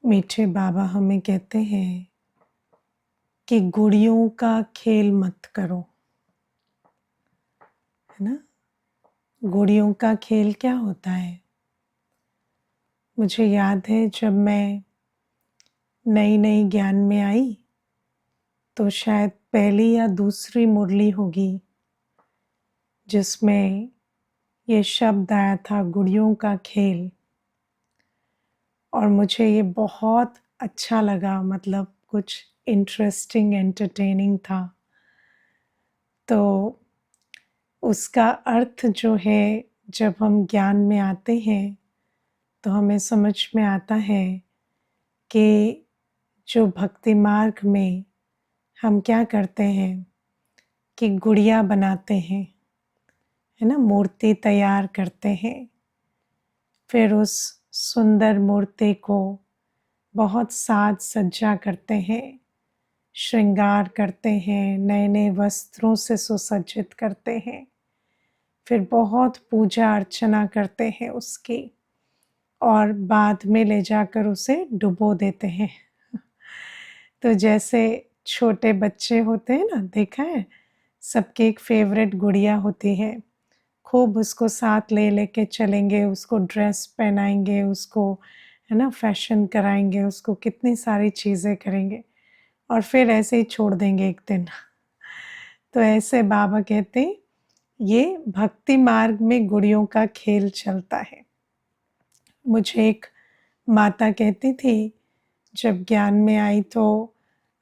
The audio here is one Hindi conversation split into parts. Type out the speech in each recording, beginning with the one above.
मीठे बाबा हमें कहते हैं कि गुड़ियों का खेल मत करो, है ना। गुड़ियों का खेल क्या होता है? मुझे याद है जब मैं नई नई ज्ञान में आई तो शायद पहली या दूसरी मुरली होगी जिसमें ये शब्द आया था, गुड़ियों का खेल। और मुझे ये बहुत अच्छा लगा, मतलब कुछ इंटरेस्टिंग एंटरटेनिंग था। तो उसका अर्थ जो है, जब हम ज्ञान में आते हैं तो हमें समझ में आता है कि जो भक्ति मार्ग में हम क्या करते हैं कि गुड़िया बनाते हैं, है ना, मूर्ति तैयार करते हैं। फिर उस सुंदर मूर्ति को बहुत साज सज्जा करते हैं, श्रृंगार करते हैं, नए नए वस्त्रों से सुसज्जित करते हैं। फिर बहुत पूजा अर्चना करते हैं उसकी, और बाद में ले जाकर उसे डुबो देते हैं। तो जैसे छोटे बच्चे होते हैं ना, देखा है, सबकी एक फेवरेट गुड़िया होती है। खूब उसको साथ ले लेके चलेंगे, उसको ड्रेस पहनाएंगे, उसको, है ना, फैशन कराएंगे, उसको कितनी सारी चीज़ें करेंगे और फिर ऐसे ही छोड़ देंगे एक दिन। तो ऐसे बाबा कहते हैं ये भक्ति मार्ग में गुड़ियों का खेल चलता है। मुझे एक माता कहती थी जब ज्ञान में आई तो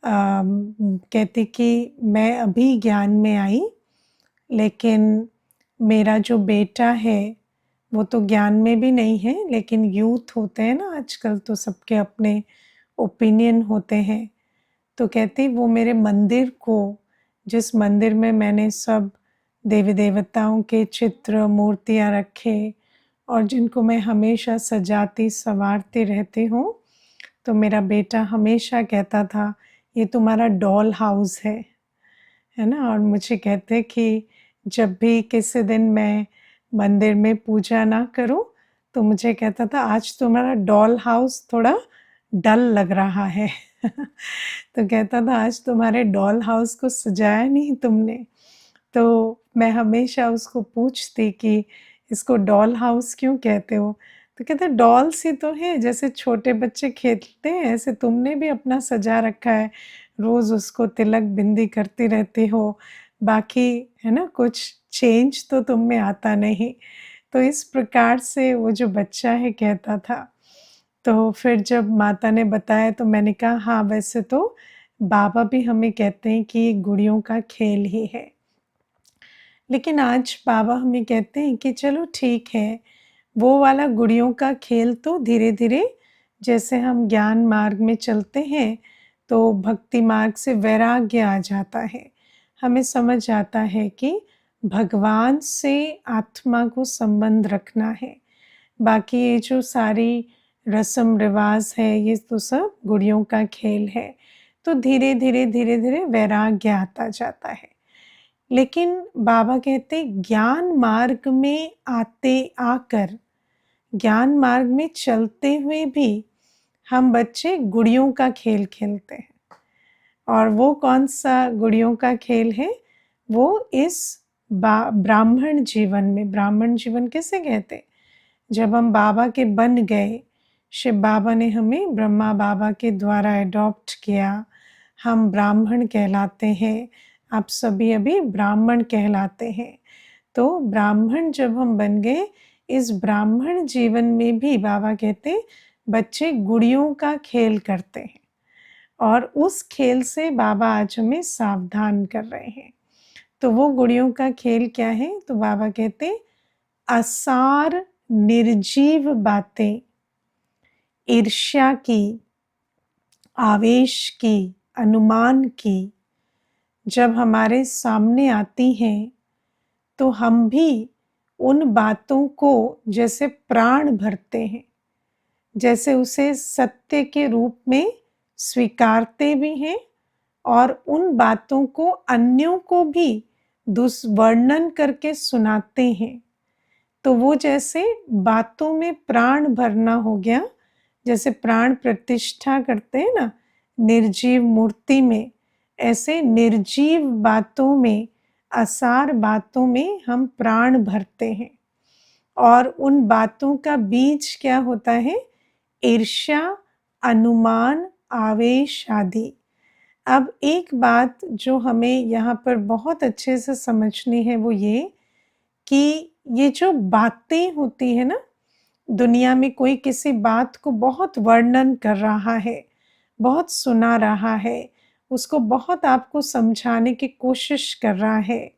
कहती कि मैं अभी ज्ञान में आई, लेकिन मेरा जो बेटा है वो तो ज्ञान में भी नहीं है, लेकिन यूथ होते हैं ना आजकल, तो सबके अपने ओपिनियन होते हैं। तो कहती वो मेरे मंदिर को, जिस मंदिर में मैंने सब देवी देवताओं के चित्र मूर्तियाँ रखे और जिनको मैं हमेशा सजाती संवारती रहती हूँ, तो मेरा बेटा हमेशा कहता था ये तुम्हारा डॉल हाउस है ना। और मुझे कहते कि जब भी किसी दिन मैं मंदिर में पूजा ना करूं तो मुझे कहता था आज तुम्हारा डॉल हाउस थोड़ा डल लग रहा है। तो कहता था आज तुम्हारे डॉल हाउस को सजाया नहीं तुमने। तो मैं हमेशा उसको पूछती कि इसको डॉल हाउस क्यों कहते हो? तो कहते डॉल्स ही तो है, जैसे छोटे बच्चे खेलते हैं ऐसे तुमने भी अपना सजा रखा है, रोज उसको तिलक बिंदी करती रहती हो, बाकी, है ना, कुछ चेंज तो तुम में आता नहीं। तो इस प्रकार से वो जो बच्चा है कहता था। तो फिर जब माता ने बताया तो मैंने कहा हाँ, वैसे तो बाबा भी हमें कहते हैं कि ये गुड़ियों का खेल ही है। लेकिन आज बाबा हमें कहते हैं कि चलो ठीक है, वो वाला गुड़ियों का खेल तो धीरे-धीरे जैसे हम ज्ञान मार्ग में चलते हैं, तो भक्ति मार्ग से वैराग्य आ जाता है। हमें समझ आता है कि भगवान से आत्मा को संबंध रखना है। बाकी ये जो सारी रस्म-रिवाज़ है, ये तो सब गुड़ियों का खेल है। तो धीरे-धीरे, धीरे-धीरे वैराग्य आता जाता है। लेकिन बाबा कहते ज्ञान मार्ग में आकर, ज्ञान मार्ग में चलते हुए भी हम बच्चे गुड़ियों का खेल खेलते हैं। और वो कौन सा गुड़ियों का खेल है? वो इस ब्राह्मण जीवन में, ब्राह्मण जीवन किसे कहते? जब हम बाबा के बन गए, शिव बाबा ने हमें ब्रह्मा बाबा के द्वारा एडॉप्ट किया, हम ब्राह्मण कहलाते हैं। आप सभी अभी ब्राह्मण कहलाते हैं। तो ब्राह्मण जब हम बन गए, इस ब्राह्मण जीवन में भी बाबा कहते बच्चे गुड़ियों का खेल करते हैं, और उस खेल से बाबा आज हमें सावधान कर रहे हैं। तो वो गुड़ियों का खेल क्या है? तो बाबा कहते असार निर्जीव बातें, ईर्ष्या की, आवेश की, अनुमान की जब हमारे सामने आती हैं, तो हम भी उन बातों को जैसे प्राण भरते हैं, जैसे उसे सत्य के रूप में स्वीकारते भी हैं और उन बातों को अन्यों को भी दुष्वर्णन करके सुनाते हैं। तो वो जैसे बातों में प्राण भरना हो गया, जैसे प्राण प्रतिष्ठा करते हैं ना निर्जीव मूर्ति में, ऐसे निर्जीव बातों में, असार बातों में हम प्राण भरते हैं। और उन बातों का बीज क्या होता है? ईर्ष्या, अनुमान, आवेश आदि। अब एक बात जो हमें यहाँ पर बहुत अच्छे से समझनी है वो ये कि ये जो बातें होती है ना, दुनिया में कोई किसी बात को बहुत वर्णन कर रहा है, बहुत सुना रहा है, उसको बहुत आपको समझाने की कोशिश कर रहा है।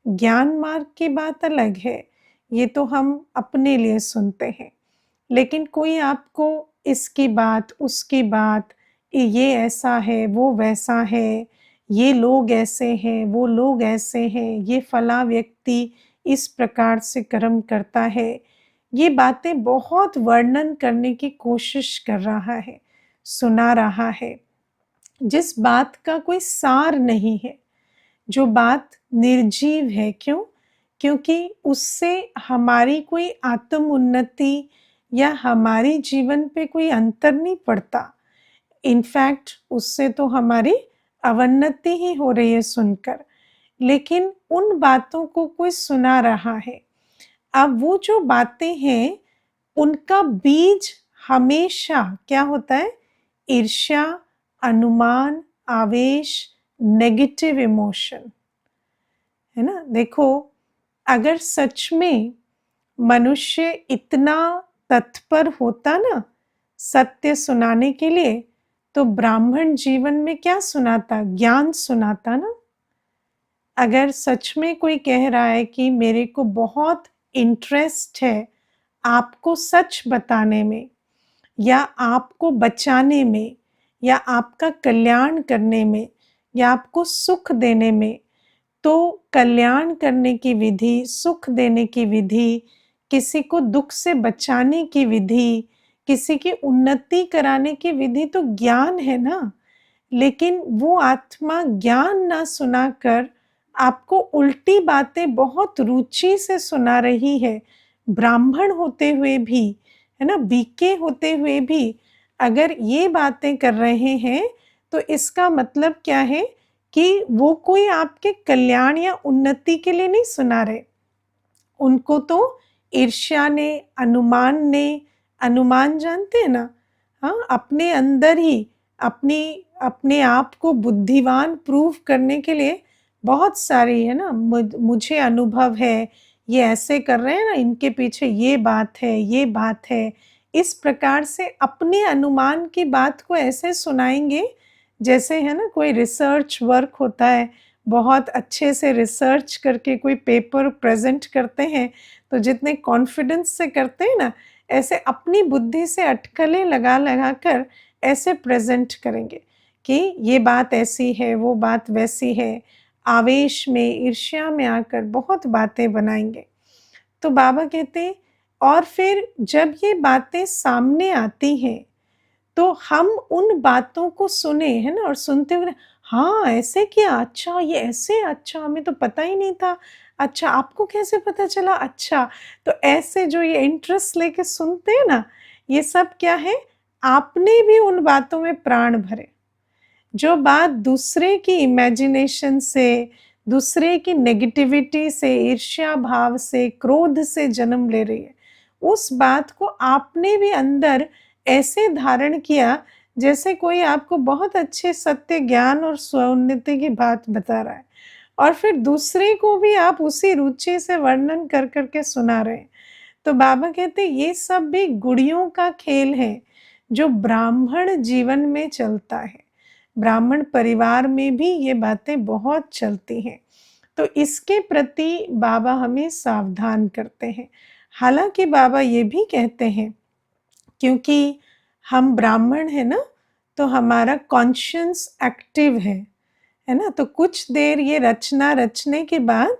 ज्ञान मार्ग की बात अलग है, ये तो हम अपने लिए सुनते हैं। लेकिन कोई आपको इसकी बात, उसकी बात, ये ऐसा है, वो वैसा है, ये लोग ऐसे हैं, वो लोग ऐसे हैं, ये फला व्यक्ति इस प्रकार से कर्म करता है, ये बातें बहुत वर्णन करने की कोशिश कर रहा है, सुना रहा है, जिस बात का कोई सार नहीं है, जो बात निर्जीव है। क्यों? क्योंकि उससे हमारी कोई आत्म उन्नति या हमारे जीवन पे कोई अंतर नहीं पड़ता। इनफैक्ट उससे तो हमारी अवन्नति ही हो रही है सुनकर। लेकिन उन बातों को कोई सुना रहा है। अब वो जो बातें हैं उनका बीज हमेशा क्या होता है? ईर्ष्या, अनुमान, आवेश, नेगेटिव इमोशन, है ना? देखो, अगर सच में मनुष्य इतना तत्पर होता ना सत्य सुनाने के लिए, तो ब्राह्मण जीवन में क्या सुनाता? ज्ञान सुनाता ना। अगर सच में कोई कह रहा है कि मेरे को बहुत इंटरेस्ट है आपको सच बताने में, या आपको बचाने में, या आपका कल्याण करने में, या आपको सुख देने में, तो कल्याण करने की विधि, सुख देने की विधि, किसी को दुख से बचाने की विधि, किसी की उन्नति कराने की विधि तो ज्ञान है ना। लेकिन वो आत्मा ज्ञान ना सुनाकर आपको उल्टी बातें बहुत रुचि से सुना रही है। ब्राह्मण होते हुए भी, है ना, बीके होते हुए भी अगर ये बातें कर रहे हैं, तो इसका मतलब क्या है कि वो कोई आपके कल्याण या उन्नति के लिए नहीं सुना रहे। उनको तो ईर्ष्या ने, अनुमान जानते हैं ना? हाँ, अपने अंदर ही अपने आप को बुद्धिमान प्रूव करने के लिए बहुत सारी, है ना, मुझे अनुभव है, ये ऐसे कर रहे हैं ना, इनके पीछे ये बात है, ये बात है। इस प्रकार से अपने अनुमान की बात को ऐसे सुनाएंगे जैसे, है ना, कोई रिसर्च वर्क होता है, बहुत अच्छे से रिसर्च करके कोई पेपर प्रेजेंट करते हैं, तो जितने कॉन्फिडेंस से करते हैं ना, ऐसे अपनी बुद्धि से अटकलें लगा लगा कर ऐसे प्रेजेंट करेंगे कि ये बात ऐसी है, वो बात वैसी है। आवेश में, ईर्ष्या में आकर बहुत बातें बनाएंगे। तो बाबा कहते हैं, और फिर जब ये बातें सामने आती हैं तो हम उन बातों को सुने, है ना, और सुनते हुए हाँ ऐसे क्या, अच्छा ये ऐसे, अच्छा हमें तो पता ही नहीं था, अच्छा आपको कैसे पता चला, अच्छा। तो ऐसे जो ये इंटरेस्ट लेके सुनते हैं ना, ये सब क्या है? आपने भी उन बातों में प्राण भरे। जो बात दूसरे की इमेजिनेशन से, दूसरे की नेगेटिविटी से, ईर्ष्या भाव से, क्रोध से जन्म ले रही है, उस बात को आपने भी अंदर ऐसे धारण किया जैसे कोई आपको बहुत अच्छे सत्य, ज्ञान और स्वोन्नति की बात बता रहा है, और फिर दूसरे को भी आप उसी रुचि से वर्णन कर करके सुना रहे हैं। तो बाबा कहते हैं ये सब भी गुड़ियों का खेल है जो ब्राह्मण जीवन में चलता है। ब्राह्मण परिवार में भी ये बातें बहुत चलती हैं। तो इसके प्रति बाबा हमें सावधान करते हैं। हालांकि बाबा ये भी कहते हैं, क्योंकि हम ब्राह्मण हैं ना, तो हमारा कॉन्शियस एक्टिव है ना, तो कुछ देर ये रचना रचने के बाद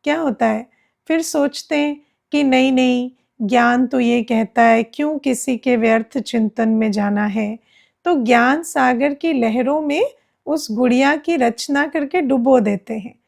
क्या होता है, फिर सोचते हैं कि नहीं नहीं, ज्ञान तो ये कहता है, क्यों किसी के व्यर्थ चिंतन में जाना है। तो ज्ञान सागर की लहरों में उस गुड़िया की रचना करके डुबो देते हैं।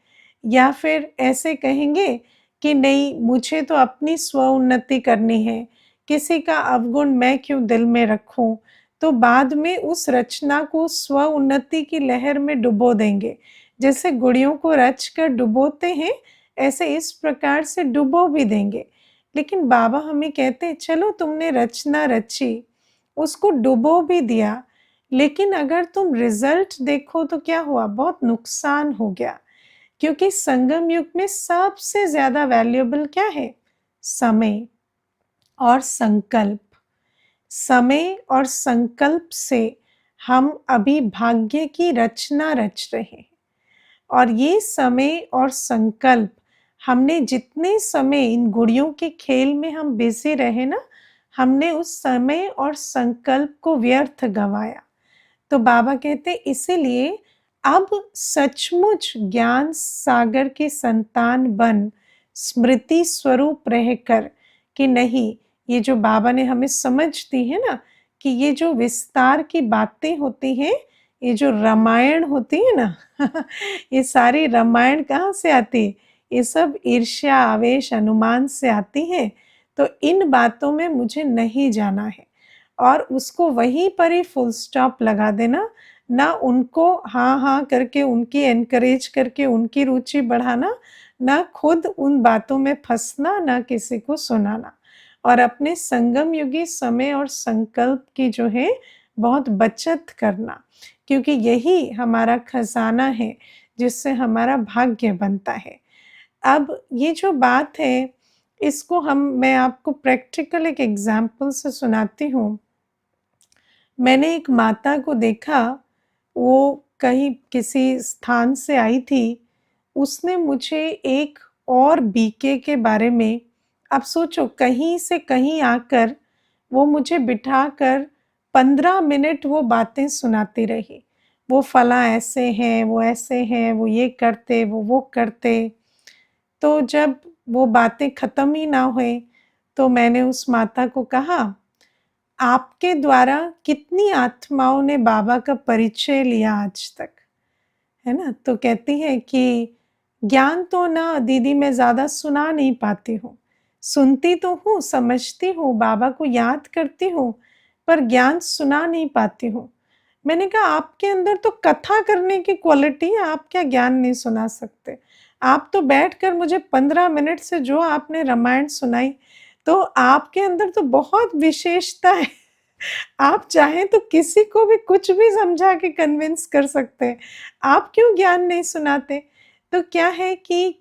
या फिर ऐसे कहेंगे कि नहीं, मुझे तो अपनी स्व उन्नति करनी है, किसी का अवगुण मैं क्यों दिल में रखूं, तो बाद में उस रचना को स्व उन्नति की लहर में डुबो देंगे। जैसे गुड़ियों को रच कर डुबोते हैं, ऐसे इस प्रकार से डुबो भी देंगे। लेकिन बाबा हमें कहते हैं चलो तुमने रचना रची, उसको डुबो भी दिया, लेकिन अगर तुम रिजल्ट देखो तो क्या हुआ, बहुत नुकसान हो गया। क्योंकि संगम युग में सबसे ज्यादा वैल्यूएबल क्या है, समय और संकल्प। समय और संकल्प से हम अभी भाग्य की रचना रच रहे हैं। और ये समय और संकल्प, हमने जितने समय इन गुड़ियों के खेल में हम बिजी रहे ना, हमने उस समय और संकल्प को व्यर्थ गंवाया। तो बाबा कहते इसीलिए अब सचमुच ज्ञान सागर के संतान बन स्मृति स्वरूप रहकर, कि नहीं, ये जो बाबा ने हमें समझ दी है ना, कि ये जो विस्तार की बातें होती हैं, ये जो रामायण होती है ना ये सारी रामायण कहाँ से आती है, ये सब ईर्ष्या आवेश अनुमान से आती है। तो इन बातों में मुझे नहीं जाना है, और उसको वहीं पर ही फुल स्टॉप लगा देना, ना उनको हाँ हाँ करके उनकी एनकरेज करके उनकी रुचि बढ़ाना, ना खुद उन बातों में फंसना, ना किसी को सुनाना, और अपने संगम युगी समय और संकल्प की जो है बहुत बचत करना, क्योंकि यही हमारा खजाना है जिससे हमारा भाग्य बनता है। अब ये जो बात है, इसको मैं आपको प्रैक्टिकल एक एग्जाम्पल से सुनाती हूँ। मैंने एक माता को देखा, वो कहीं किसी स्थान से आई थी, उसने मुझे एक और बीके के बारे में, आप सोचो कहीं से कहीं आकर वो मुझे बिठाकर 15 मिनट वो बातें सुनाती रही। वो फला ऐसे हैं, वो ऐसे हैं, वो ये करते, वो करते। तो जब वो बातें खत्म ही ना हुई, तो मैंने उस माता को कहा, आपके द्वारा कितनी आत्माओं ने बाबा का परिचय लिया आज तक, है ना? तो कहती है कि ज्ञान तो ना दीदी मैं ज़्यादा सुना नहीं पाती हूँ, सुनती तो हूँ, समझती हूँ, बाबा को याद करती हूँ, पर ज्ञान सुना नहीं पाती हूँ। मैंने कहा आपके अंदर तो कथा करने की क्वालिटी है, आप क्या ज्ञान नहीं सुना सकते? आप तो बैठकर मुझे 15 मिनट से जो आपने रामायण सुनाई, तो आपके अंदर तो बहुत विशेषता है। आप चाहें तो किसी को भी कुछ भी समझा के कन्विंस कर सकते हैं। आप क्यों ज्ञान नहीं सुनाते? तो क्या है कि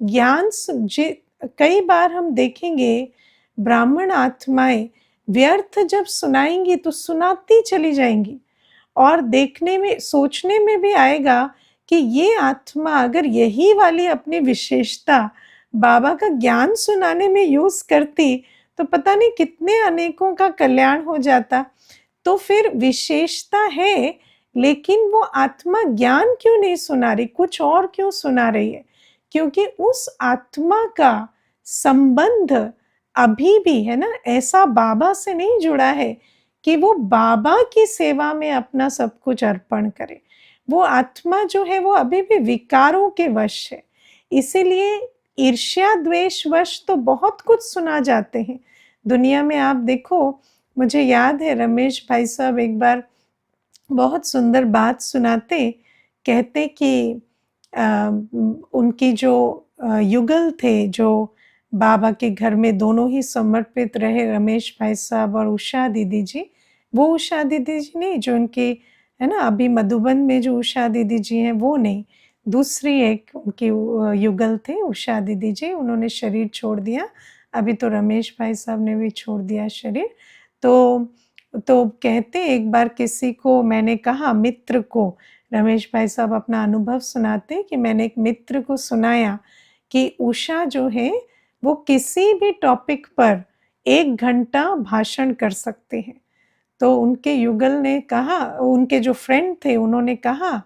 कई बार हम देखेंगे, ब्राह्मण आत्माएँ व्यर्थ जब सुनाएँगी तो सुनाती चली जाएँगी, और देखने में, सोचने में भी आएगा कि ये आत्मा अगर यही वाली अपनी विशेषता बाबा का ज्ञान सुनाने में यूज़ करती, तो पता नहीं कितने अनेकों का कल्याण हो जाता। तो फिर विशेषता है, लेकिन वो आत्मा ज्ञान क्यों नहीं सुना रही, कुछ और क्यों सुना रही है? क्योंकि उस आत्मा का संबंध अभी भी है ना, ऐसा बाबा से नहीं जुड़ा है कि वो बाबा की सेवा में अपना सब कुछ अर्पण करे। वो आत्मा जो है वो अभी भी विकारों के वश है। इसीलिए ईर्ष्या द्वेष वश तो बहुत कुछ सुना जाते हैं दुनिया में। आप देखो, मुझे याद है रमेश भाई साहब एक बार बहुत सुंदर बात सुनाते, कहते कि उनकी जो युगल थे, जो बाबा के घर में दोनों ही समर्पित रहे, रमेश भाई साहब और उषा दीदी जी। वो उषा दीदी जी नहीं जो उनकी, है ना, अभी मधुबन में जो उषा दीदी जी हैं वो नहीं, दूसरी एक उनकी युगल थे उषा दीदी जी, उन्होंने शरीर छोड़ दिया। अभी तो रमेश भाई साहब ने भी छोड़ दिया शरीर। तो कहते एक बार किसी को मैंने कहा, मित्र को, रमेश भाई साहब अपना अनुभव सुनाते कि मैंने एक मित्र को सुनाया कि उषा जो है वो किसी भी टॉपिक पर 1 घंटा भाषण कर सकते हैं। तो उनके युगल ने कहा, उनके जो फ्रेंड थे उन्होंने कहा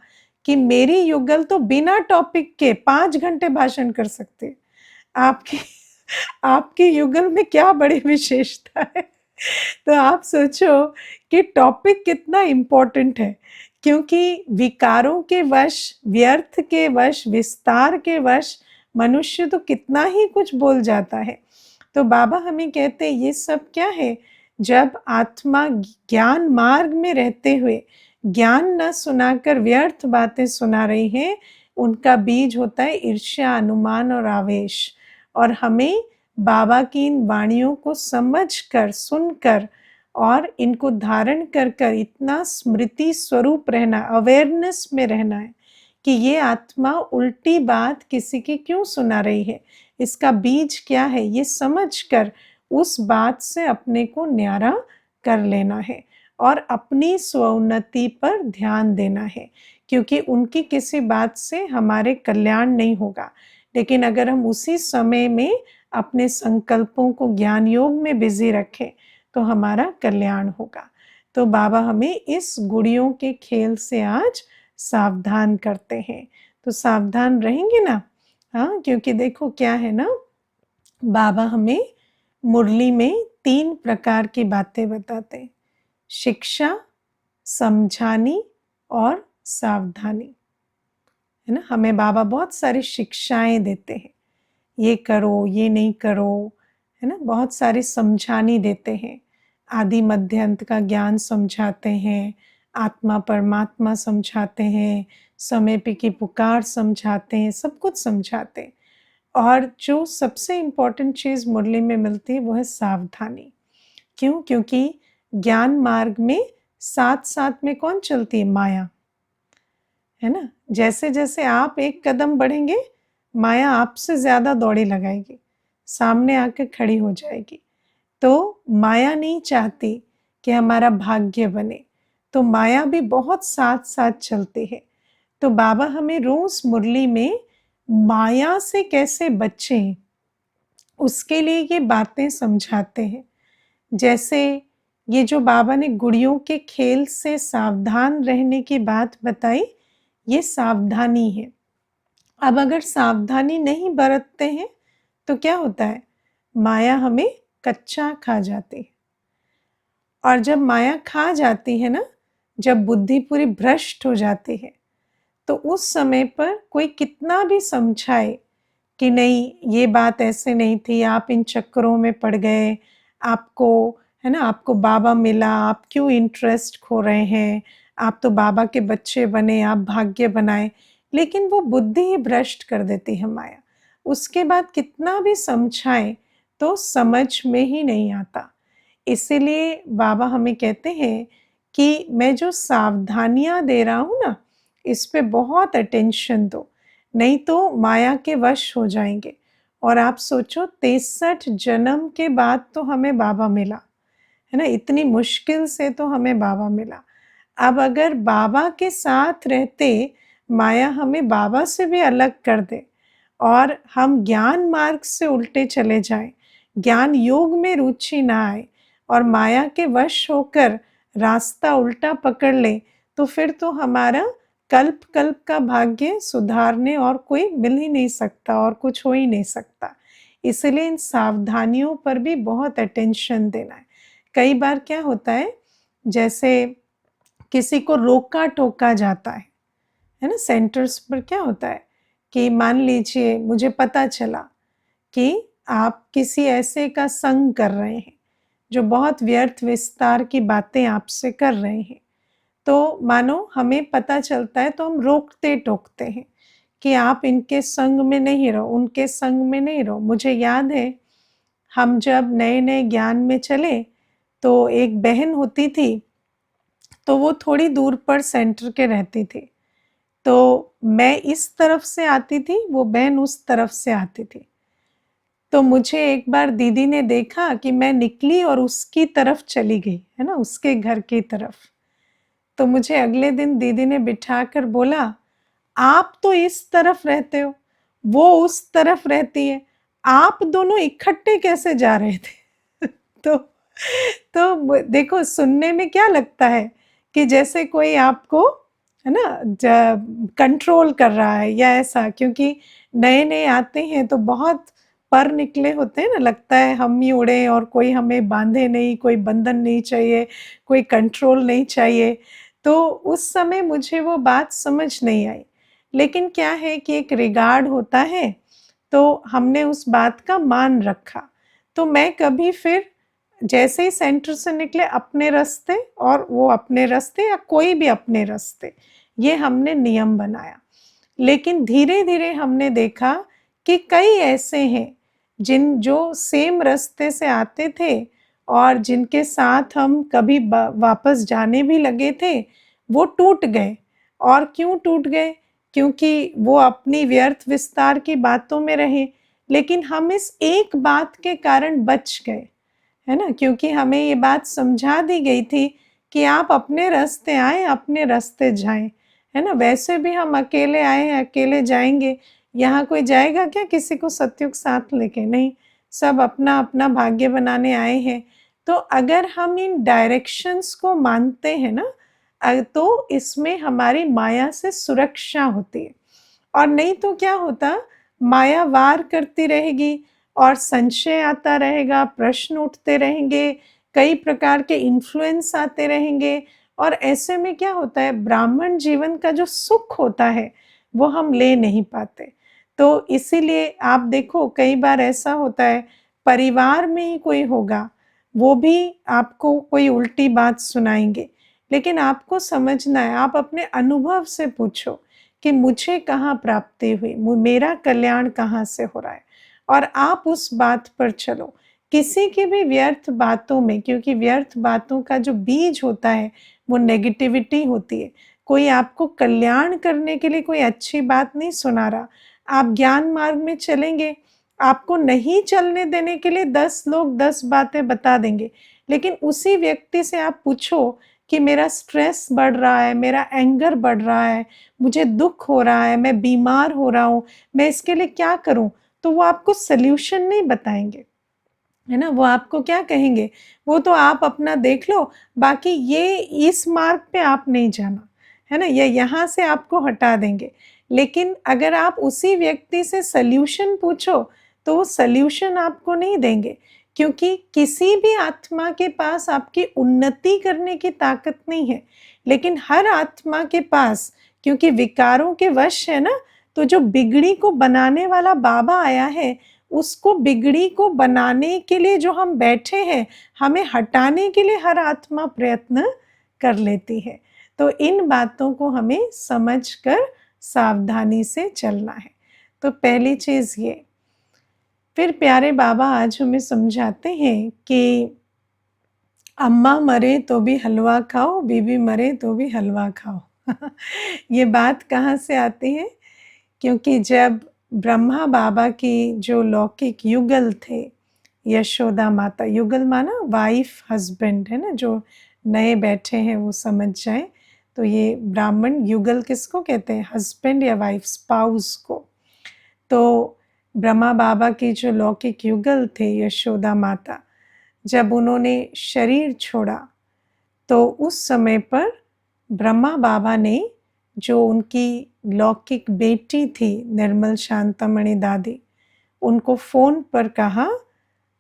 कि मेरी युगल तो बिना टॉपिक के 5 घंटे भाषण कर सकते हैं। आपकी आपकी युगल में क्या बड़ी विशेषता है? तो आप सोचो कि टॉपिक कितना इम्पोर्टेंट है, क्योंकि विकारों के वश, व्यर्थ के वश, विस्तार के वश मनुष्य तो कितना ही कुछ बोल जाता है। तो बाबा हमें कहते हैं ये सब क्या है, जब आत्मा ज्ञान मार्ग में रहते हुए ज्ञान न सुनाकर व्यर्थ बातें सुना रही है, उनका बीज होता है ईर्ष्या, अनुमान और आवेश। और हमें बाबा की इन वाणियों को समझकर, सुनकर और इनको धारण कर कर इतना स्मृति स्वरूप रहना, अवेयरनेस में रहना है कि ये आत्मा उल्टी बात किसी की क्यों सुना रही है, इसका बीज क्या है, ये समझकर उस बात से अपने को न्यारा कर लेना है और अपनी स्वोन्नति पर ध्यान देना है, क्योंकि उनकी किसी बात से हमारे कल्याण नहीं होगा। लेकिन अगर हम उसी समय में अपने संकल्पों को ज्ञान योग में बिजी रखें तो हमारा कल्याण होगा। तो बाबा हमें इस गुड़ियों के खेल से आज सावधान करते हैं। तो सावधान रहेंगे ना? हाँ, क्योंकि देखो क्या है ना, बाबा हमें मुरली में 3 प्रकार की बातें बताते हैं, शिक्षा, समझानी और सावधानी, है ना? हमें बाबा बहुत सारी शिक्षाएं देते हैं, ये करो, ये नहीं करो, है ना? बहुत सारी समझानी देते हैं, आदि मध्य अंत का ज्ञान समझाते हैं, आत्मा परमात्मा समझाते हैं, समय पे की पुकार समझाते हैं, सब कुछ समझाते हैं। और जो सबसे इम्पोर्टेंट चीज़ मुरली में मिलती है वो है सावधानी। क्यों? क्योंकि ज्ञान मार्ग में साथ-साथ में कौन चलती है? माया, है ना? जैसे-जैसे आप एक कदम बढ़ेंगे, माया आपसे ज़्यादा दौड़ी लगाएगी, सामने आकर खड़ी हो जाएगी। तो माया नहीं चाहती कि हमारा भाग्य बने, तो माया भी बहुत साथ-साथ चलती है। तो बाबा हमें रोज़ मुरली में माया से कैसे बचें, उसके लिए ये बातें समझाते हैं। जैसे ये जो बाबा ने गुड़ियों के खेल से सावधान रहने की बात बताई, ये सावधानी है। अब अगर सावधानी नहीं बरतते हैं तो क्या होता है? माया हमें कच्चा खा जाती है। और जब माया खा जाती है ना, जब बुद्धि पूरी भ्रष्ट हो जाती है, तो उस समय पर कोई कितना भी समझाए कि नहीं, ये बात ऐसे नहीं थी, आप इन चक्करों में पड़ गए, आपको, है ना, आपको बाबा मिला, आप क्यों इंटरेस्ट खो रहे हैं, आप तो बाबा के बच्चे बने, आप भाग्य बनाए, लेकिन वो बुद्धि ही भ्रष्ट कर देती है माया। उसके बाद कितना भी समझाएं तो समझ में ही नहीं आता। इसीलिए बाबा हमें कहते हैं कि मैं जो सावधानियां दे रहा हूँ ना, इस पे बहुत अटेंशन दो, नहीं तो माया के वश हो जाएंगे। और आप सोचो 63 जन्म के बाद तो हमें बाबा मिला, है ना? इतनी मुश्किल से तो हमें बाबा मिला। अब अगर बाबा के साथ रहते माया हमें बाबा से भी अलग कर दे और हम ज्ञान मार्ग से उल्टे चले जाएं, ज्ञान योग में रुचि ना आए और माया के वश होकर रास्ता उल्टा पकड़ ले, तो फिर तो हमारा कल्प कल्प का भाग्य सुधारने और कोई मिल ही नहीं सकता और कुछ हो ही नहीं सकता। इसलिए इन सावधानियों पर भी बहुत अटेंशन देना है। कई बार क्या होता है, जैसे किसी को रोका टोका जाता है ना? सेंटर्स पर क्या होता है कि मान लीजिए मुझे पता चला कि आप किसी ऐसे का संग कर रहे हैं जो बहुत व्यर्थ विस्तार की बातें आपसे कर रहे हैं, तो मानो हमें पता चलता है तो हम रोकते टोकते हैं कि आप इनके संग में नहीं रहो, उनके संग में नहीं रहो। मुझे याद है, हम जब नए नए ज्ञान में चले तो एक बहन होती थी, तो वो थोड़ी दूर पर सेंटर के रहती थी, तो मैं इस तरफ से आती थी, वो बहन उस तरफ से आती थी। तो मुझे एक बार दीदी ने देखा कि मैं निकली और उसकी तरफ चली गई, है ना, उसके घर की तरफ। तो मुझे अगले दिन दीदी ने बिठाकर बोला, आप तो इस तरफ रहते हो, वो उस तरफ रहती है, आप दोनों इकट्ठे कैसे जा रहे थे? तो देखो, सुनने में क्या लगता है कि जैसे कोई आपको, है ना, कंट्रोल कर रहा है या ऐसा, क्योंकि नए नए आते हैं तो बहुत पर निकले होते हैं ना, लगता है हम ही उड़े और कोई हमें बांधे नहीं, कोई बंधन नहीं चाहिए, कोई कंट्रोल नहीं चाहिए। तो उस समय मुझे वो बात समझ नहीं आई, लेकिन क्या है कि एक रिगार्ड होता है, तो हमने उस बात का मान रखा। तो मैं कभी फिर जैसे ही सेंटर से निकले अपने रास्ते, और वो अपने रास्ते या कोई भी अपने रास्ते, ये हमने नियम बनाया। लेकिन धीरे-धीरे हमने देखा कि कई ऐसे हैं जो सेम रास्ते से आते थे और जिनके साथ हम कभी वापस जाने भी लगे थे, वो टूट गए। और क्यों टूट गए? क्योंकि वो अपनी व्यर्थ विस्तार की बातों में रहे, लेकिन हम इस एक बात के कारण बच गए, है ना? क्योंकि हमें ये बात समझा दी गई थी कि आप अपने रास्ते आएँ, अपने रास्ते जाएँ, है ना? वैसे भी हम अकेले आए हैं, अकेले जाएँगे। यहाँ कोई जाएगा क्या किसी को सतयुग साथ लेके? नहीं, सब अपना-अपना भाग्य बनाने आए हैं। तो अगर हम इन डायरेक्शंस को मानते हैं ना, तो इसमें हमारी माया से सुरक्षा होती है। और नहीं तो क्या होता, माया वार करती रहेगी और संशय आता रहेगा, प्रश्न उठते रहेंगे, कई प्रकार के इन्फ्लुएंस आते रहेंगे, और ऐसे में क्या होता है, ब्राह्मण जीवन का जो सुख होता है वो हम ले नहीं पाते। तो इसीलिए आप देखो कई बार ऐसा होता है, परिवार में ही कोई होगा, वो भी आपको कोई उल्टी बात सुनाएंगे, लेकिन आपको समझना है, आप अपने अनुभव से पूछो कि मुझे कहाँ प्राप्ति हुई, मेरा कल्याण कहाँ से हो रहा है, और आप उस बात पर चलो। किसी की भी व्यर्थ बातों में, क्योंकि व्यर्थ बातों का जो बीज होता है वो नेगेटिविटी होती है। कोई आपको कल्याण करने के लिए कोई अच्छी बात नहीं सुना रहा। आप ज्ञान मार्ग में चलेंगे, आपको नहीं चलने देने के लिए 10 लोग 10 बातें बता देंगे, लेकिन उसी व्यक्ति से आप पूछो कि मेरा स्ट्रेस बढ़ रहा है, मेरा एंगर बढ़ रहा है, मुझे दुख हो रहा है, मैं बीमार हो रहा हूँ, मैं इसके लिए क्या करूँ? तो वो आपको सॉल्यूशन नहीं बताएँगे, है ना? वो आपको क्या कहेंगे? वो तो आप अपना देख लो, बाकी ये इस मार्ग पे आप नहीं जाना, है ना? या यहाँ से आपको हटा देंगे। लेकिन अगर आप उसी व्यक्ति से सॉल्यूशन पूछो, तो वो सॉल्यूशन आपको नहीं देंगे, क्योंकि किसी भी आत्मा के पास आपकी उन्नति करने की ताकत नहीं है। लेकिन हर आत्मा के पास, क्योंकि विकारों के वश है ना, तो जो बिगड़ी को बनाने वाला बाबा आया है, उसको बिगड़ी को बनाने के लिए जो हम बैठे हैं, हमें हटाने के लिए हर आत्मा प्रयत्न कर लेती है। तो इन बातों को हमें समझकर सावधानी से चलना है। तो पहली चीज़ ये। फिर प्यारे बाबा आज हमें समझाते हैं कि अम्मा मरे तो भी हलवा खाओ, बीबी मरे तो भी हलवा खाओ। ये बात कहाँ से आती है? क्योंकि जब ब्रह्मा बाबा की जो लौकिक युगल थे, यशोदा माता, युगल माना वाइफ हस्बैंड, है ना? जो नए बैठे हैं वो समझ जाएं। तो ये ब्राह्मण युगल किसको कहते हैं? हस्बैंड या वाइफ, स्पाउस को। तो ब्रह्मा बाबा की जो लौकिक युगल थे, यशोदा माता, जब उन्होंने शरीर छोड़ा, तो उस समय पर ब्रह्मा बाबा ने जो उनकी लौकिक बेटी थी, निर्मल शांतामणि दादी, उनको फ़ोन पर कहा,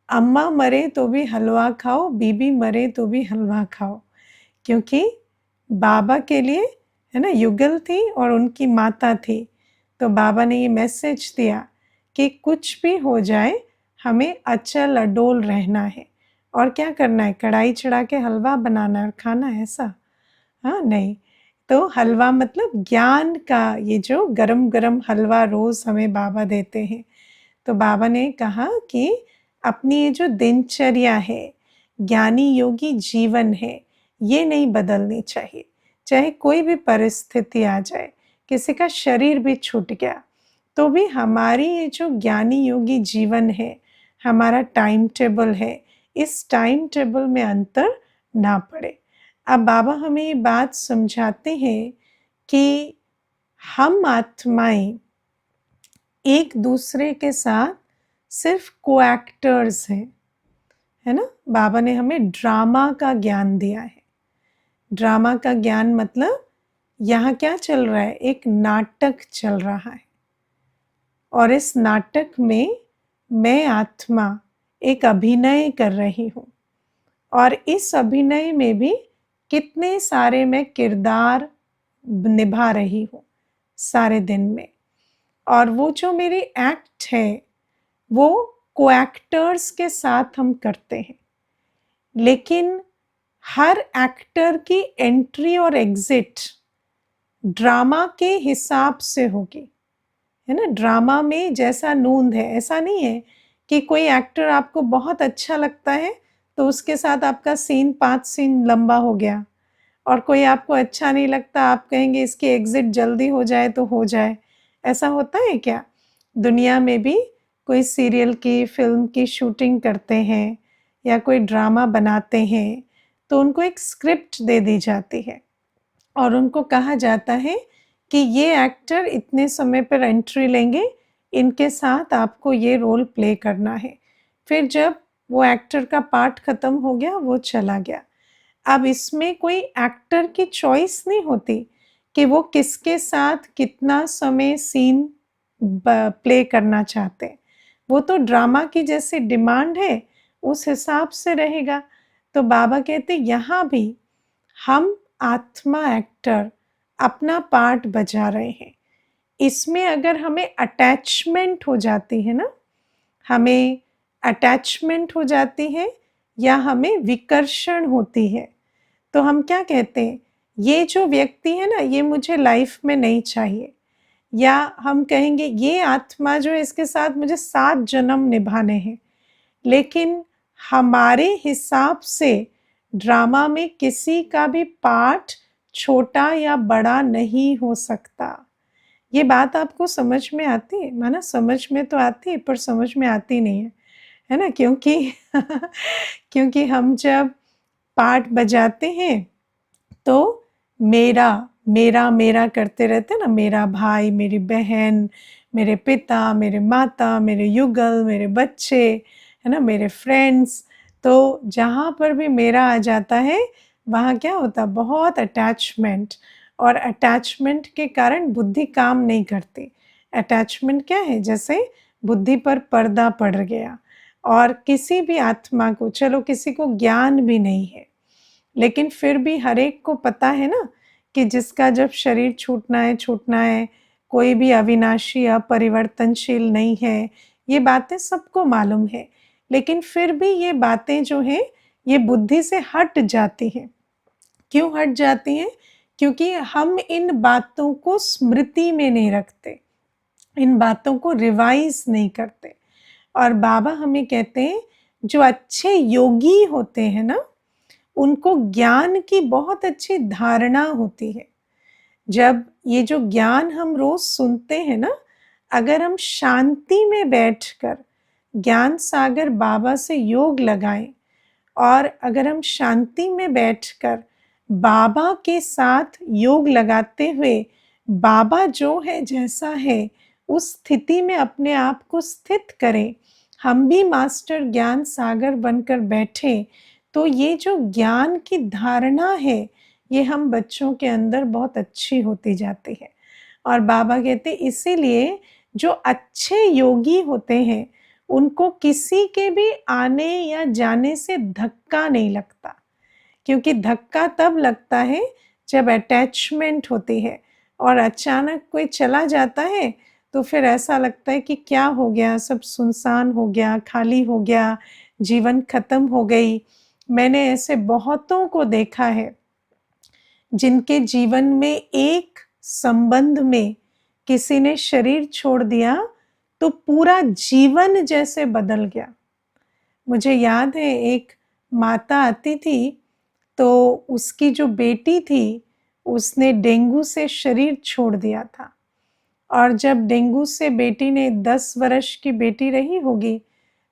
अम्मा मरे तो भी हलवा खाओ, बीबी मरे तो भी हलवा खाओ। क्योंकि बाबा के लिए, है ना, युगल थी और उनकी माता थी। तो बाबा ने ये मैसेज दिया कि कुछ भी हो जाए, हमें अचल अडोल रहना है। और क्या करना है? कढ़ाई चढ़ा के हलवा बनाना और खाना, ऐसा? हाँ, नहीं। तो हलवा मतलब ज्ञान का, ये जो गरम-गरम हलवा रोज़ हमें बाबा देते हैं। तो बाबा ने कहा कि अपनी ये जो दिनचर्या है, ज्ञानी योगी जीवन है, ये नहीं बदलनी चाहिए। चाहे कोई भी परिस्थिति आ जाए, किसी का शरीर भी छूट गया, तो भी हमारी ये जो ज्ञानी योगी जीवन है, हमारा टाइम टेबल है, इस टाइम टेबल में अंतर ना पड़े। अब बाबा हमें ये बात समझाते हैं कि हम आत्माएँ एक दूसरे के साथ सिर्फ को-एक्टर्स हैं, है ना? बाबा ने हमें ड्रामा का ज्ञान दिया है। ड्रामा का ज्ञान मतलब यहाँ क्या चल रहा है? एक नाटक चल रहा है, और इस नाटक में मैं आत्मा एक अभिनय कर रही हूँ, और इस अभिनय में भी कितने सारे मैं किरदार निभा रही हूँ सारे दिन में। और वो जो मेरी एक्ट है, वो को-एक्टर्स के साथ हम करते हैं। लेकिन हर एक्टर की एंट्री और एग्जिट ड्रामा के हिसाब से होगी, है ना? ड्रामा में जैसा नूंद है, ऐसा नहीं है कि कोई एक्टर आपको बहुत अच्छा लगता है तो उसके साथ आपका सीन 5 सीन लंबा हो गया, और कोई आपको अच्छा नहीं लगता, आप कहेंगे इसकी एग्जिट जल्दी हो जाए तो हो जाए। ऐसा होता है क्या? दुनिया में भी कोई सीरियल की, फिल्म की शूटिंग करते हैं या कोई ड्रामा बनाते हैं तो उनको एक स्क्रिप्ट दे दी जाती है और उनको कहा जाता है कि ये एक्टर इतने समय पर एंट्री लेंगे, इनके साथ आपको ये रोल प्ले करना है। फिर जब वो एक्टर का पार्ट खत्म हो गया, वो चला गया। अब इसमें कोई एक्टर की चॉइस नहीं होती कि वो किसके साथ कितना समय सीन प्ले करना चाहते हैं। वो तो ड्रामा की जैसे डिमांड है उस हिसाब से रहेगा। तो बाबा कहते यहाँ भी हम आत्मा एक्टर अपना पार्ट बजा रहे हैं। इसमें अगर हमें अटैचमेंट हो जाती है ना, हमें अटैचमेंट हो जाती है या हमें विकर्षण होती है, तो हम क्या कहते हैं, ये जो व्यक्ति है ना, ये मुझे लाइफ में नहीं चाहिए। या हम कहेंगे ये आत्मा जो है, इसके साथ मुझे 7 जन्म निभाने हैं। लेकिन हमारे हिसाब से ड्रामा में किसी का भी पार्ट छोटा या बड़ा नहीं हो सकता। ये बात आपको समझ में आती है? माना समझ में तो आती है पर समझ में आती नहीं है ना? क्योंकि क्योंकि हम जब पार्ट बजाते हैं तो मेरा मेरा मेरा करते रहते हैं ना, मेरा भाई, मेरी बहन, मेरे पिता, मेरे माता, मेरे युगल, मेरे बच्चे, है ना, मेरे फ्रेंड्स। तो जहाँ पर भी मेरा आ जाता है वहाँ क्या होता है, बहुत अटैचमेंट, और अटैचमेंट के कारण बुद्धि काम नहीं करती। अटैचमेंट क्या है, जैसे बुद्धि पर पर्दा पड़ गया। और किसी भी आत्मा को, चलो किसी को ज्ञान भी नहीं है लेकिन फिर भी हर एक को पता है ना कि जिसका जब शरीर छूटना है छूटना है, कोई भी अविनाशी अपरिवर्तनशील नहीं है, ये बातें सबको मालूम है। लेकिन फिर भी ये बातें जो हैं ये बुद्धि से हट जाती हैं। क्यों हट जाती हैं? क्योंकि हम इन बातों को स्मृति में नहीं रखते, इन बातों को रिवाइज नहीं करते। और बाबा हमें कहते हैं जो अच्छे योगी होते हैं ना, उनको ज्ञान की बहुत अच्छी धारणा होती है। जब ये जो ज्ञान हम रोज सुनते हैं ना, अगर हम शांति में बैठकर ज्ञान सागर बाबा से योग लगाएं और अगर हम शांति में बैठकर बाबा के साथ योग लगाते हुए बाबा जो है जैसा है उस स्थिति में अपने आप को स्थित करें, हम भी मास्टर ज्ञान सागर बनकर बैठे, तो ये जो ज्ञान की धारणा है ये हम बच्चों के अंदर बहुत अच्छी होती जाती है। और बाबा कहते इसीलिए जो अच्छे योगी होते हैं उनको किसी के भी आने या जाने से धक्का नहीं लगता, क्योंकि धक्का तब लगता है जब अटैचमेंट होती है और अचानक कोई चला जाता है तो फिर ऐसा लगता है कि क्या हो गया, सब सुनसान हो गया, खाली हो गया, जीवन खत्म हो गई। मैंने ऐसे बहुतों को देखा है जिनके जीवन में एक संबंध में किसी ने शरीर छोड़ दिया तो पूरा जीवन जैसे बदल गया। मुझे याद है एक माता आती थी तो उसकी जो बेटी थी उसने डेंगू से शरीर छोड़ दिया था, और जब डेंगू से बेटी ने 10 वर्ष की बेटी रही होगी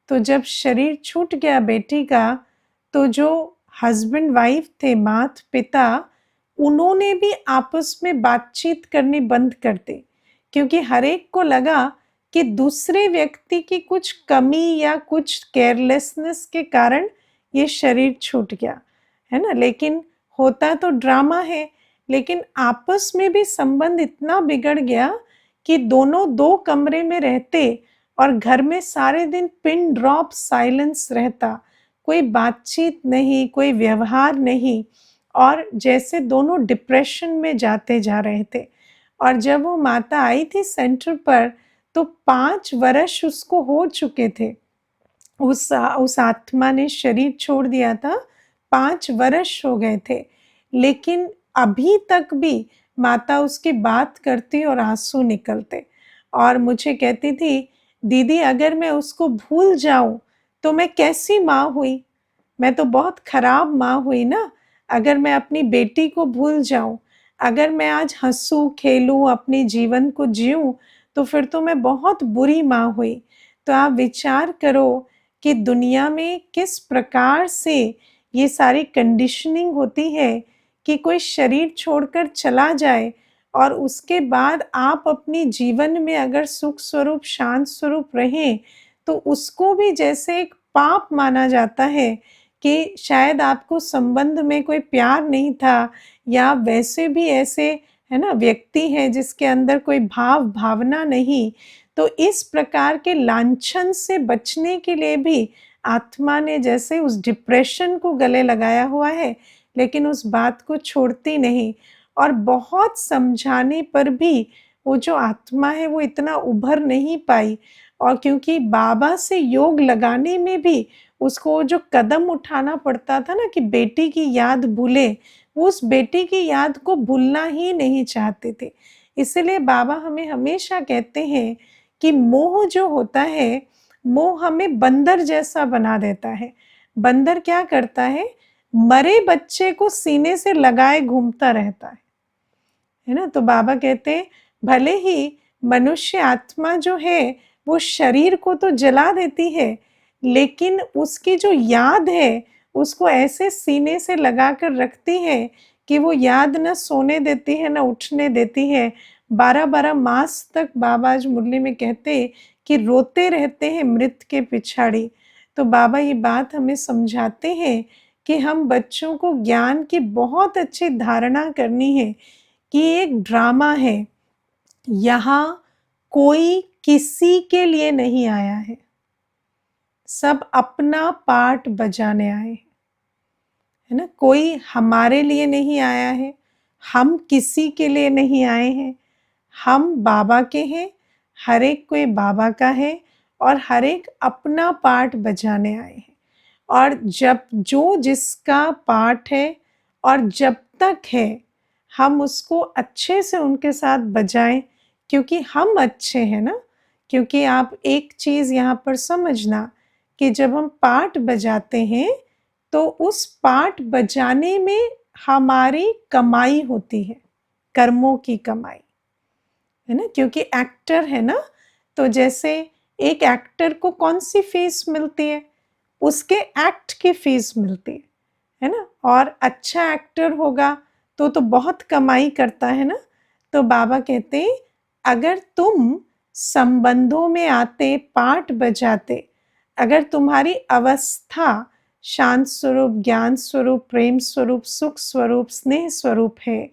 तो जब शरीर छूट गया बेटी का, तो जो हस्बैंड वाइफ थे, माता पिता, उन्होंने भी आपस में बातचीत करनी बंद कर दी, क्योंकि हर एक को लगा कि दूसरे व्यक्ति की कुछ कमी या कुछ केयरलेसनेस के कारण ये शरीर छूट गया, है ना। लेकिन होता तो ड्रामा है, लेकिन आपस में भी संबंध इतना बिगड़ गया कि दोनों 2 कमरे में रहते और घर में सारे दिन पिन ड्रॉप साइलेंस रहता, कोई बातचीत नहीं, कोई व्यवहार नहीं, और जैसे दोनों डिप्रेशन में जाते जा रहे थे। और जब वो माता आई थी सेंटर पर तो 5 वर्ष उसको हो चुके थे, उस आत्मा ने शरीर छोड़ दिया था 5 वर्ष हो गए थे, लेकिन अभी तक भी माता उसकी बात करती और आँसू निकलते और मुझे कहती थी, "दीदी अगर मैं उसको भूल जाऊँ, तो मैं कैसी माँ हुई? मैं तो बहुत खराब माँ हुई ना, अगर मैं अपनी बेटी को भूल जाऊँ, अगर मैं आज हँसूँ, खेलूँ, अपने जीवन को जिऊँ, तो फिर तो मैं बहुत बुरी माँ हुई।" तो आप विचार करो कि दुनिया में किस प्रकार से ये सारी कंडीशनिंग होती है कि कोई शरीर छोड़कर चला जाए और उसके बाद आप अपने जीवन में अगर सुख स्वरूप, शांत स्वरूप रहें, तो उसको भी जैसे एक पाप माना जाता है कि शायद आपको संबंध में कोई प्यार नहीं था या वैसे भी ऐसे है ना व्यक्ति हैं जिसके अंदर कोई भावना नहीं। तो इस प्रकार के लांछन से बचने के लिए भी आत्मा ने जैसे उस डिप्रेशन को गले लगाया हुआ है, लेकिन उस बात को छोड़ती नहीं और बहुत समझाने पर भी वो जो आत्मा है वो इतना उभर नहीं पाई। और क्योंकि बाबा से योग लगाने में भी उसको जो कदम उठाना पड़ता था ना कि बेटी की याद भूले, वो उस बेटी की याद को भूलना ही नहीं चाहते थे। इसलिए बाबा हमें हमेशा कहते हैं कि मोह जो होता है, मोह हमें बंदर जैसा बना देता है। बंदर क्या करता है? मरे बच्चे को सीने से लगाए घूमता रहता है ना? तो बाबा कहते हैं भले ही मनुष्य आत्मा जो है वो शरीर को तो जला देती है, लेकिन उसकी जो याद है उसको ऐसे सीने से लगा कर रखती है कि वो याद न सोने देती है न उठने देती है। 12-12 मास तक बाबा आज मुरली में कहते कि रोते रहते हैं मृत के पिछाड़ी। तो बाबा ये बात हमें समझाते हैं कि हम बच्चों को ज्ञान की बहुत अच्छी धारणा करनी है कि एक ड्रामा है, यहाँ कोई किसी के लिए नहीं आया है, सब अपना पार्ट बजाने आए हैं, है ना? कोई हमारे लिए नहीं आया है, हम किसी के लिए नहीं आए हैं, हम बाबा के हैं, हर एक कोई बाबा का है और हर एक अपना पार्ट बजाने आए हैं। और जब जो जिसका पार्ट है और जब तक है, हम उसको अच्छे से उनके साथ बजाएं, क्योंकि हम अच्छे हैं ना। क्योंकि आप एक चीज़ यहाँ पर समझना कि जब हम पार्ट बजाते हैं तो उस पार्ट बजाने में हमारी कमाई होती है, कर्मों की कमाई, है ना? क्योंकि एक्टर है ना, तो जैसे एक एक्टर को कौन सी फीस मिलती है? उसके एक्ट की फीस मिलती है ना? और अच्छा एक्टर होगा तो बहुत कमाई करता है ना। तो बाबा कहते हैं अगर तुम संबंधों में आते, पार्ट बजाते, अगर तुम्हारी अवस्था शांत स्वरूप, ज्ञान स्वरूप, प्रेम स्वरूप, सुख स्वरूप, स्नेह स्वरूप है,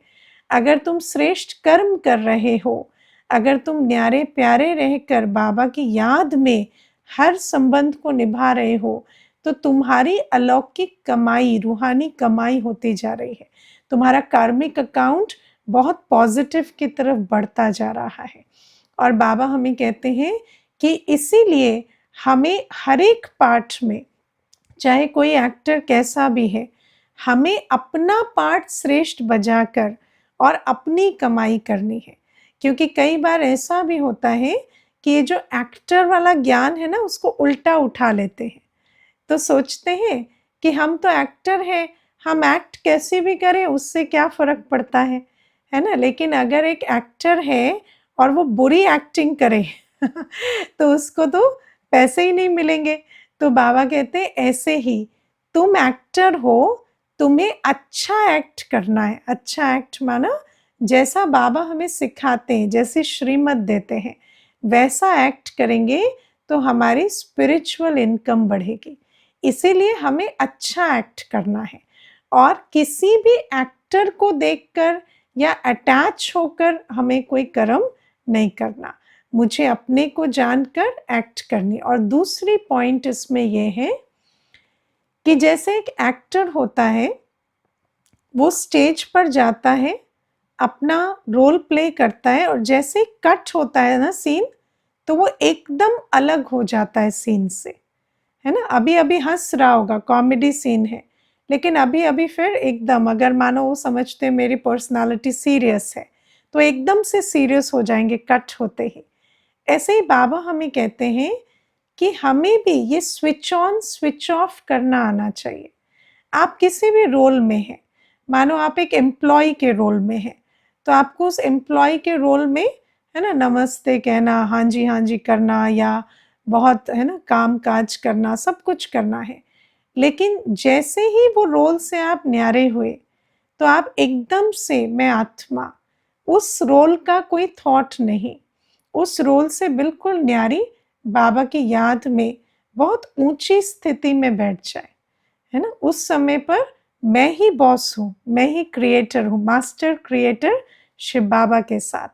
अगर तुम श्रेष्ठ कर्म कर रहे हो, अगर तुम न्यारे प्यारे रहकर बाबा की याद में हर संबंध को निभा रहे हो, तो तुम्हारी अलौकिक कमाई, रूहानी कमाई होती जा रही है। तुम्हारा कार्मिक अकाउंट बहुत पॉजिटिव की तरफ बढ़ता जा रहा है। और बाबा हमें कहते हैं कि इसीलिए हमें हर एक पार्ट में, चाहे कोई एक्टर कैसा भी है, हमें अपना पार्ट श्रेष्ठ बजाकर और अपनी कमाई करनी है। क्योंकि कई बार ऐसा भी होता है कि ये जो एक्टर वाला ज्ञान है ना, उसको उल्टा उठा लेते हैं। तो सोचते हैं कि हम तो एक्टर हैं, हम एक्ट कैसे भी करें उससे क्या फ़र्क पड़ता है ना? लेकिन अगर एक एक्टर है और वो बुरी एक्टिंग करे तो उसको तो पैसे ही नहीं मिलेंगे। तो बाबा कहते हैं ऐसे ही तुम एक्टर हो, तुम्हें अच्छा एक्ट करना है। अच्छा एक्ट माना जैसा बाबा हमें सिखाते हैं, जैसे श्रीमत देते हैं, वैसा एक्ट करेंगे तो हमारी स्पिरिचुअल इनकम बढ़ेगी। इसीलिए हमें अच्छा एक्ट करना है और किसी भी एक्टर को देखकर या अटैच होकर हमें कोई कर्म नहीं करना। मुझे अपने को जानकर एक्ट करनी। और दूसरी पॉइंट इसमें ये है कि जैसे एक एक्टर होता है, वो स्टेज पर जाता है, अपना रोल प्ले करता है और जैसे कट होता है ना सीन, तो वो एकदम अलग हो जाता है सीन से, है ना? अभी-अभी हँस रहा होगा, कॉमेडी सीन है, लेकिन अभी-अभी फिर एकदम अगर मानो वो समझते हैं मेरी पर्सनैलिटी सीरियस है, तो एकदम से सीरियस हो जाएँगे कट होते ही। ऐसे ही बाबा हमें कहते हैं कि हमें भी ये स्विच ऑन, स्विच ऑफ करना आना चाहिए। आप किसी भी रोल में हैं, मानो आप एक एम्प्लॉयी के रोल में हैं, तो आपको उस एम्प्लॉयी के रोल में, है ना, नमस्ते कहना, हाँ जी करना या बहुत, है ना, काम-काज करना, सब कुछ करना है। लेकिन जैसे ही वो रोल से आप न्यारे हुए, तो आप एकदम से मैं आत्मा, उस रोल का कोई थॉट नहीं, उस रोल से बिल्कुल न्यारी बाबा की याद में बहुत ऊँची स्थिति में बैठ जाए, है ना? उस समय पर मैं ही बॉस हूँ, मैं ही क्रिएटर हूँ, मास्टर क्रिएटर शिव बाबा के साथ।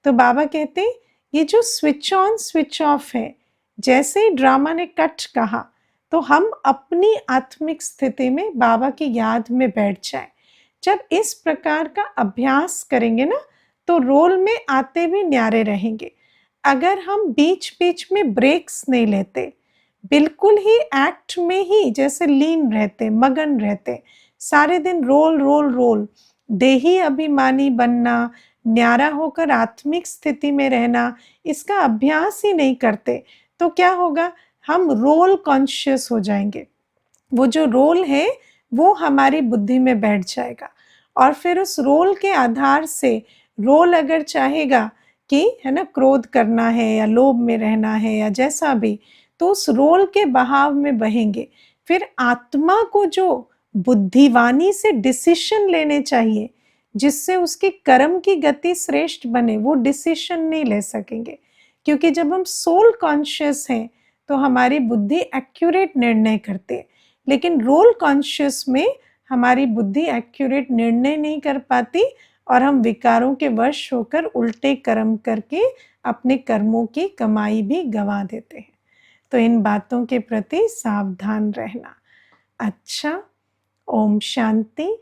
तो बाबा कहते हैं ये जो स्विच ऑन स्विच ऑफ है, जैसे ही ड्रामा ने कट कहा, तो हम अपनी आत्मिक स्थिति में बाबा की याद में बैठ जाएँ। जब इस प्रकार का अभ्यास करेंगे ना, तो रोल में आते भी न्यारे रहेंगे। अगर हम बीच-बीच में ब्रेक्स नहीं लेते, बिल्कुल ही एक्ट में ही जैसे लीन रहते, मगन रहते, सारे दिन रोल, रोल, रोल, देही अभिमानी बनना, न्यारा होकर आत्मिक स्थिति में रहना, इसका अभ्यास ही नहीं करते, तो क्या होगा? हम रोल कॉन्शियस हो जाएँगे। वो जो रोल है, वो हमारी बुद्धि में बैठ जाएगा और फिर उस रोल के आधार से रोल अगर चाहेगा कि, है ना, क्रोध करना है या लोभ में रहना है या जैसा भी, तो उस रोल के बहाव में बहेंगे। फिर आत्मा को जो बुद्धिवानी से डिसीज़न लेने चाहिए, जिससे उसके कर्म की गति श्रेष्ठ बने, वो डिसीज़न नहीं ले सकेंगे। क्योंकि जब हम सोल कॉन्शियस हैं, तो हमारी बुद्धि एक्यूरेट निर्णय करती है। लेकिन रोल कॉन्शियस में हमारी बुद्धि एक्यूरेट निर्णय नहीं कर पाती और हम विकारों के वश होकर उल्टे कर्म करके अपने कर्मों की कमाई भी गंवा देते हैं। तो इन बातों के प्रति सावधान रहना। अच्छा, ओम शांति।